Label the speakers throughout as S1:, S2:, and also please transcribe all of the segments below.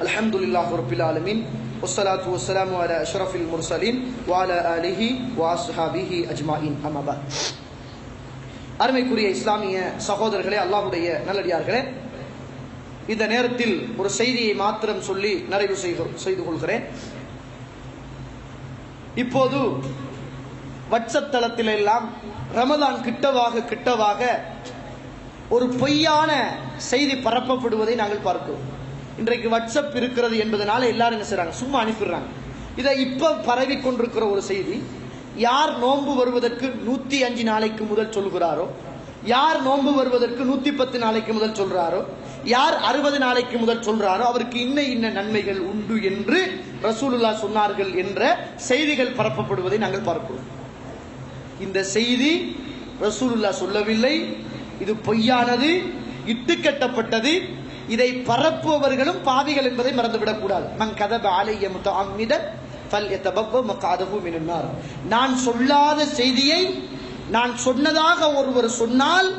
S1: அல்ஹம்துலில்லாஹி ரப்பில் ஆலமீன் வஸ்ஸலாத்து வஸ்ஸலாமு அலா அஷ்ரஃபில் முர்ஸலீன் வ அலா ஆலிஹி வ அஸ்ஹாபிஹி அஜ்மாயின். அம்மா பஅத். அருமைக்குரிய இஸ்லாமிய சகோதரர்களே, அல்லாஹ்வுடைய நல்லடியார்களே, இந்த நேரத்தில் ஒரு செய்தியை மாத்திரம் சொல்லி நிறைவு செய்து கொள்கிறேன். இப்போது வாட்ஸ்அப் தளத்தில் எல்லாம் ரமதான் கிட்டவாக ஒரு பொய்யான செய்தி பரப்பப்படுவதை நாங்கள் பார்க்கிறோம். இன்றைக்கு வாட்ஸ்அப் இருக்கிறது என்பதனால எல்லாரும் என்ன செய்றாங்க, சும்மா அனுப்பிடுறாங்க. இதை இப்ப பரவி கொண்டிருக்கிற ஒரு செய்தி, யார் நோன்பு வருவதற்கு 105 நாளைக்கு முதல் சொல்கிறாரோ, யார் நோன்பு வருவதற்கு 110 நாளைக்கு முதல் சொல்றாரோ, யார் 60 நாளைக்கு முதல் சொல்றாரோ அவருக்கு இன்ன நன்மைகள் உண்டு என்று ரசூலுல்லாஹ் சொன்னார்கள் என்ற செய்திகள் பரப்பப்படுவதை நாங்கள் பார்க்கிறோம். இந்த செய்தி ரசூலுல்லாஹ் சொல்லவில்லை, இது பொய்யானது, இட்டுக்கட்டப்பட்டது. இதை பரப்புபவர்களும் பாவிகள் என்பதை மறந்துவிடக் கூடாது. மன் கதப அலைய முத்தஅம்மிதன் ஃபல்யதபவ்வ மக்அதஹு மினன் நார். நான் சொல்லாத செய்தியை நான் சொன்னதாக ஒருவர் சொன்னால்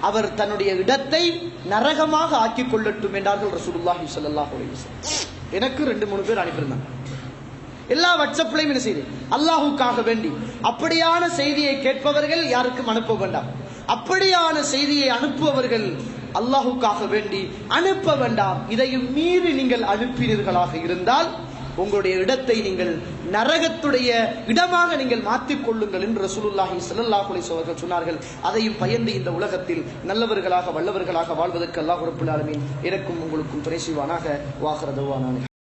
S1: அவர் தன்னுடைய இடத்தை நரகமாக ஆக்கிக் கொள்ளட்டும் என்றார்கள் ரசூலுல்லாஹி ஸல்லல்லாஹு அலைஹி வஸல்லம். எனக்கு 2-3 பேர் அனுப்பியிருந்தாங்க. எல்லா வாட்ஸ்அப்லையும் என்ன செய்தி, அல்லாஹுக்காக வேண்டி அப்படியான செய்தியை கேட்பவர்கள் யாருக்கும் அனுப்ப வேண்டாம். அப்படியான செய்தியை அனுப்புபவர்கள் அல்லாஹுக்காக வேண்டி அனுப்ப வேண்டாம். இதையும் மீறி நீங்கள் அனுப்பினீர்களாக இருந்தால் உங்களுடைய இடத்தை நீங்கள் நரகத்துடைய இடமாக நீங்கள் மாற்றிக் கொள்ளுங்கள் என்று ரசூலுல்லாஹி ஸல்லல்லாஹு அலைஹி வஸல்லம் சொன்னார்கள். அதையும் பயந்து இந்த உலகத்தில் நல்லவர்களாக வல்லவர்களாக வாழ்வதற்கு அல்லாஹ் ரப்பல் ஆலமீன் எனக்கும் உங்களுக்கும் துணை செய்வானாக. வாஹிரு தஅவானா.